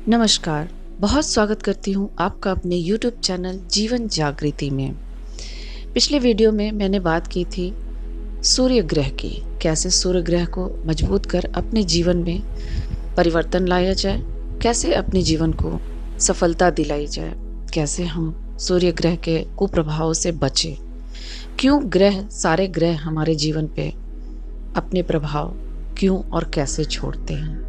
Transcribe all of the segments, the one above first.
नमस्कार। बहुत स्वागत करती हूँ आपका अपने YouTube चैनल जीवन जागृति में। पिछले वीडियो में मैंने बात की थी सूर्य ग्रह की, कैसे सूर्य ग्रह को मजबूत कर अपने जीवन में परिवर्तन लाया जाए, कैसे अपने जीवन को सफलता दिलाई जाए, कैसे हम सूर्य ग्रह के कुप्रभावों से बचें, क्यों सारे ग्रह हमारे जीवन पे अपने प्रभाव क्यों और कैसे छोड़ते हैं,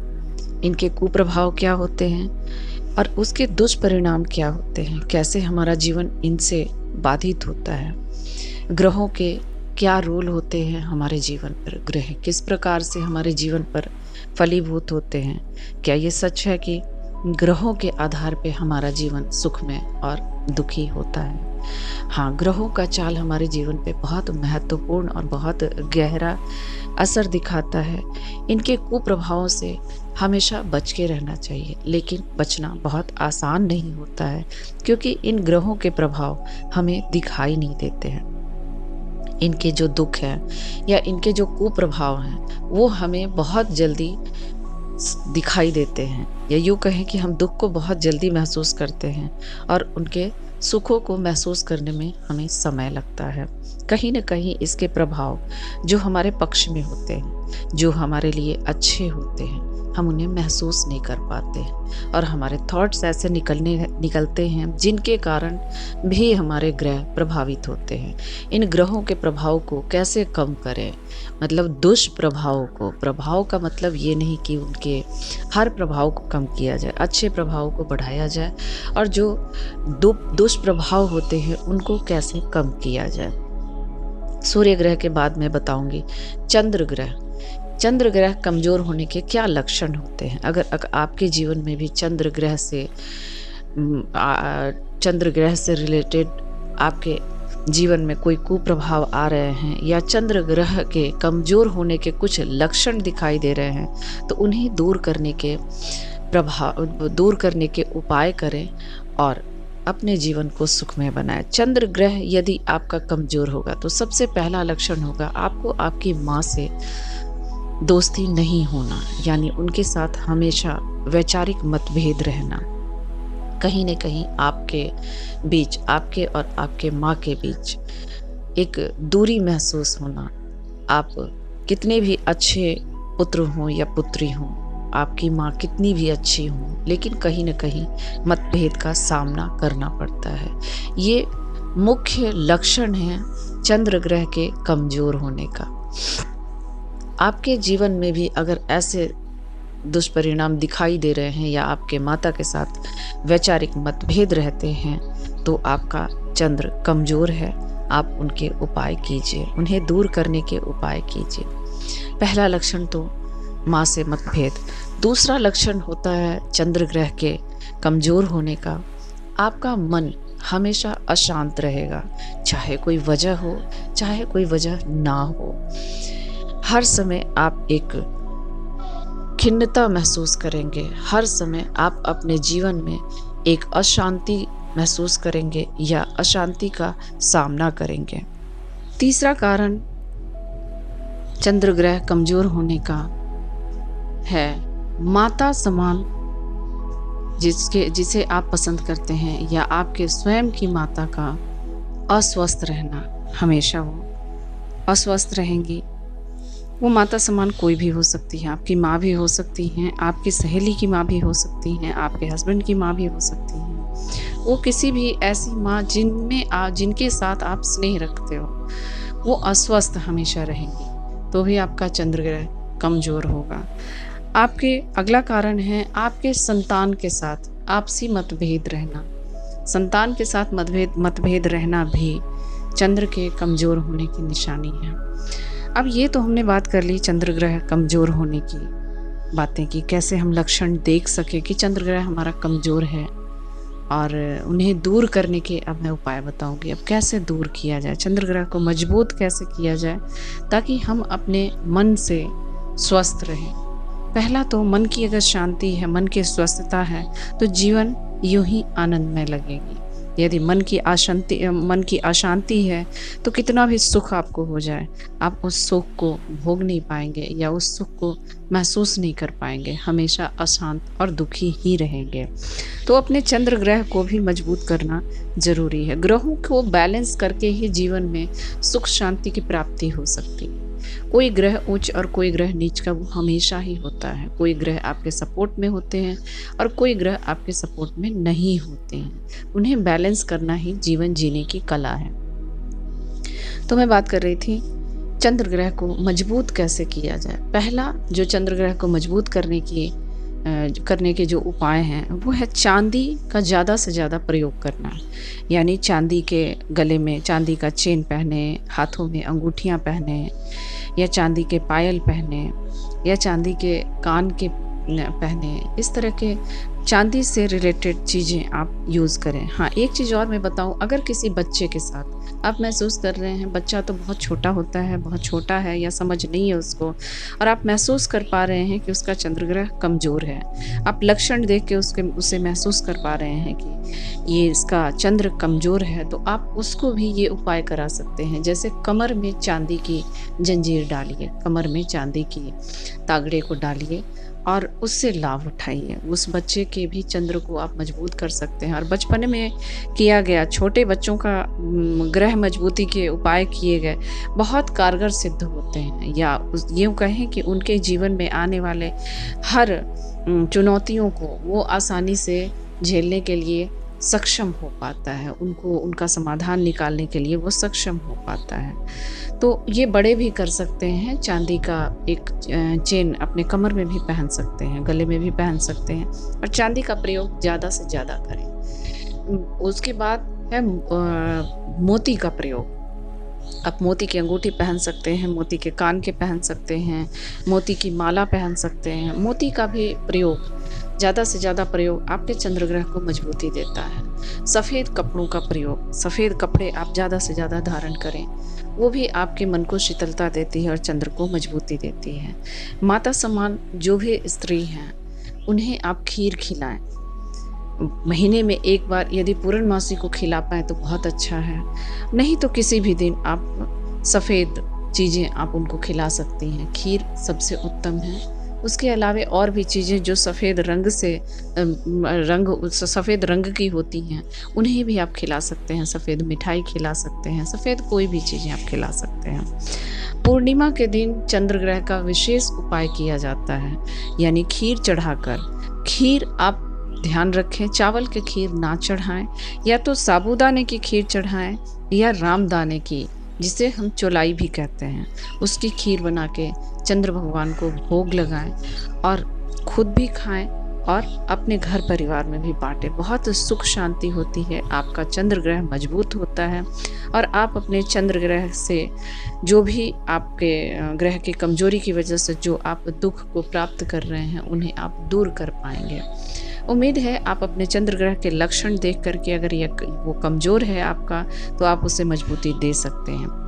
इनके कुप्रभाव क्या होते हैं और उसके दुष्परिणाम क्या होते हैं, कैसे हमारा जीवन इनसे बाधित होता है, ग्रहों के क्या रोल होते हैं हमारे जीवन पर, ग्रह किस प्रकार से हमारे जीवन पर फलीभूत होते हैं, क्या ये सच है कि ग्रहों के आधार पे हमारा जीवन सुखमय और दुखी होता है। हाँ, ग्रहों का चाल हमारे जीवन पे बहुत महत्वपूर्ण और बहुत गहरा असर दिखाता है। इनके कुप्रभावों से हमेशा बच के रहना चाहिए, लेकिन बचना बहुत आसान नहीं होता है क्योंकि इन ग्रहों के प्रभाव हमें दिखाई नहीं देते हैं। इनके जो दुख है या इनके जो कुप्रभाव हैं वो हमें बहुत जल्दी दिखाई देते हैं, या यूँ कहें कि हम दुख को बहुत जल्दी महसूस करते हैं और उनके सुखों को महसूस करने में हमें समय लगता है। कहीं न कहीं इसके प्रभाव जो हमारे पक्ष में होते हैं, जो हमारे लिए अच्छे होते हैं, हम उन्हें महसूस नहीं कर पाते हैं और हमारे थॉट्स ऐसे निकलते हैं जिनके कारण भी हमारे ग्रह प्रभावित होते हैं। इन ग्रहों के प्रभाव को कैसे कम करें, मतलब दुष्प्रभावों को, प्रभाव का मतलब ये नहीं कि उनके हर प्रभाव को कम किया जाए, अच्छे प्रभाव को बढ़ाया जाए और जो दुष्प्रभाव होते हैं उनको कैसे कम किया जाए। सूर्य ग्रह के बाद मैं बताऊंगी चंद्र ग्रह कमजोर होने के क्या लक्षण होते हैं। अगर आपके जीवन में भी चंद्र ग्रह से रिलेटेड आपके जीवन में कोई कुप्रभाव आ रहे हैं या चंद्र ग्रह के कमजोर होने के कुछ लक्षण दिखाई दे रहे हैं तो उन्हें दूर करने के उपाय करें और अपने जीवन को सुखमय बनाएं। चंद्र ग्रह यदि आपका कमजोर होगा तो सबसे पहला लक्षण होगा आपको आपकी माँ से दोस्ती नहीं होना, यानी उनके साथ हमेशा वैचारिक मतभेद रहना। कहीं न कहीं आपके बीच, आपके और आपके माँ के बीच एक दूरी महसूस होना। आप कितने भी अच्छे पुत्र हों या पुत्री हों, आपकी माँ कितनी भी अच्छी हों, लेकिन कहीं न कहीं मतभेद का सामना करना पड़ता है। ये मुख्य लक्षण है चंद्र ग्रह के कमजोर होने का। आपके जीवन में भी अगर ऐसे दुष्परिणाम दिखाई दे रहे हैं या आपके माता के साथ वैचारिक मतभेद रहते हैं तो आपका चंद्र कमजोर है। आप उनके उपाय कीजिए, उन्हें दूर करने के उपाय कीजिए। पहला लक्षण तो माँ से मतभेद। दूसरा लक्षण होता है चंद्र ग्रह के कमजोर होने का, आपका मन हमेशा अशांत रहेगा, चाहे कोई वजह हो चाहे कोई वजह ना हो। हर समय आप एक खिन्नता महसूस करेंगे, हर समय आप अपने जीवन में एक अशांति महसूस करेंगे या अशांति का सामना करेंगे। तीसरा कारण चंद्र ग्रह कमजोर होने का है माता समान जिसे आप पसंद करते हैं या आपके स्वयं की माता का अस्वस्थ रहना। हमेशा वो अस्वस्थ रहेंगी। वो माता समान कोई भी हो सकती है, आपकी माँ भी हो सकती हैं, आपकी सहेली की माँ भी हो सकती हैं, आपके हस्बैंड की माँ भी हो सकती हैं। वो किसी भी ऐसी माँ जिनके साथ आप स्नेह रखते हो, वो अस्वस्थ हमेशा रहेंगी, तो भी आपका चंद्र ग्रह कमजोर होगा। आपके अगला कारण है आपके संतान के साथ आपसी मतभेद रहना। संतान के साथ मतभेद रहना भी चंद्र के कमजोर होने की निशानी है। अब ये तो हमने बात कर ली चंद्र ग्रह कमजोर होने की बातें की, कैसे हम लक्षण देख सके कि चंद्र ग्रह हमारा कमजोर है और उन्हें दूर करने के अब मैं उपाय बताऊंगी। अब कैसे दूर किया जाए, चंद्र ग्रह को मजबूत कैसे किया जाए ताकि हम अपने मन से स्वस्थ रहें। पहला तो मन की अगर शांति है, मन की स्वस्थता है तो जीवन यूं ही आनंदमय लगेगी। यदि मन की अशांति है तो कितना भी सुख आपको हो जाए, आप उस सुख को भोग नहीं पाएंगे या उस सुख को महसूस नहीं कर पाएंगे, हमेशा अशांत और दुखी ही रहेंगे। तो अपने चंद्र ग्रह को भी मजबूत करना जरूरी है। ग्रहों को बैलेंस करके ही जीवन में सुख शांति की प्राप्ति हो सकती है। कोई ग्रह उच्च और कोई ग्रह नीच का वो हमेशा ही होता है। कोई ग्रह आपके सपोर्ट में होते हैं और कोई ग्रह आपके सपोर्ट में नहीं होते हैं। उन्हें बैलेंस करना ही जीवन जीने की कला है। तो मैं बात कर रही थी चंद्र ग्रह को मजबूत कैसे किया जाए। पहला जो चंद्र ग्रह को मजबूत करने के जो उपाय हैं वो है चांदी का ज़्यादा से ज़्यादा प्रयोग करना। यानी चांदी के गले में चांदी का चेन पहने, हाथों में अंगूठियां पहने, या चांदी के पायल पहने, या चांदी के कान के पहने। इस तरह के चांदी से रिलेटेड चीज़ें आप यूज़ करें। हाँ, एक चीज़ और मैं बताऊं, अगर किसी बच्चे के साथ आप महसूस कर रहे हैं, बच्चा तो बहुत छोटा होता है, बहुत छोटा है या समझ नहीं है उसको, और आप महसूस कर पा रहे हैं कि उसका चंद्र ग्रह कमज़ोर है, आप लक्षण देख के उसे महसूस कर पा रहे हैं कि ये इसका चंद्र कमज़ोर है, तो आप उसको भी ये उपाय करा सकते हैं। जैसे कमर में चांदी की जंजीर डालिए, कमर में चांदी की तागड़े को डालिए और उससे लाभ उठाइए। उस बच्चे के भी चंद्र को आप मजबूत कर सकते हैं। और बचपन में किया गया, छोटे बच्चों का ग्रह मजबूती के उपाय किए गए बहुत कारगर सिद्ध होते हैं, या यूँ कहें कि उनके जीवन में आने वाले हर चुनौतियों को वो आसानी से झेलने के लिए सक्षम हो पाता है, उनको उनका समाधान निकालने के लिए वो सक्षम हो पाता है। तो ये बड़े भी कर सकते हैं। चांदी का एक चेन अपने कमर में भी पहन सकते हैं, गले में भी पहन सकते हैं, और चांदी का प्रयोग ज़्यादा से ज़्यादा करें। उसके बाद है मोती का प्रयोग। आप मोती की अंगूठी पहन सकते हैं, मोती के कान के पहन सकते हैं, मोती की माला पहन सकते हैं। मोती का भी प्रयोग, ज़्यादा से ज़्यादा प्रयोग आपके चंद्र ग्रह को मजबूती देता है। सफ़ेद कपड़ों का प्रयोग, सफ़ेद कपड़े आप ज़्यादा से ज़्यादा धारण करें, वो भी आपके मन को शीतलता देती है और चंद्र को मजबूती देती है। माता समान जो भी स्त्री हैं उन्हें आप खीर खिलाएं। महीने में एक बार यदि पूर्णमासी को खिला पाएँ तो बहुत अच्छा है, नहीं तो किसी भी दिन आप सफ़ेद चीज़ें आप उनको खिला सकती हैं। खीर सबसे उत्तम है। उसके अलावा और भी चीज़ें जो सफ़ेद रंग की होती हैं उन्हें भी आप खिला सकते हैं। सफ़ेद मिठाई खिला सकते हैं, सफ़ेद कोई भी चीज़ें आप खिला सकते हैं। पूर्णिमा के दिन चंद्र ग्रह का विशेष उपाय किया जाता है, यानी खीर चढ़ाकर। खीर आप ध्यान रखें, चावल की खीर ना चढ़ाएं, या तो साबूदाने की खीर चढ़ाएं या रामदाने की, जिसे हम चौलाई भी कहते हैं, उसकी खीर बना के चंद्र भगवान को भोग लगाएं और खुद भी खाएं और अपने घर परिवार में भी बांटें। बहुत सुख शांति होती है, आपका चंद्र ग्रह मजबूत होता है और आप अपने चंद्र ग्रह से जो भी आपके ग्रह की कमजोरी की वजह से जो आप दुख को प्राप्त कर रहे हैं उन्हें आप दूर कर पाएंगे। उम्मीद है आप अपने चंद्र ग्रह के लक्षण देख करके, अगर वो कमज़ोर है आपका, तो आप उसे मजबूती दे सकते हैं।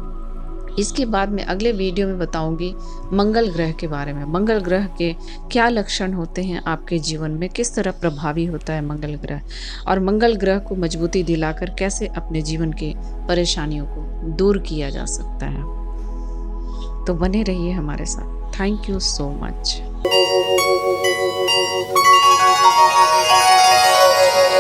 इसके बाद मैं अगले वीडियो में बताऊंगी मंगल ग्रह के बारे में। मंगल ग्रह के क्या लक्षण होते हैं आपके जीवन में, किस तरह प्रभावी होता है मंगल ग्रह, और मंगल ग्रह को मजबूती दिलाकर कैसे अपने जीवन के परेशानियों को दूर किया जा सकता है। तो बने रहिए हमारे साथ। Thank you so much.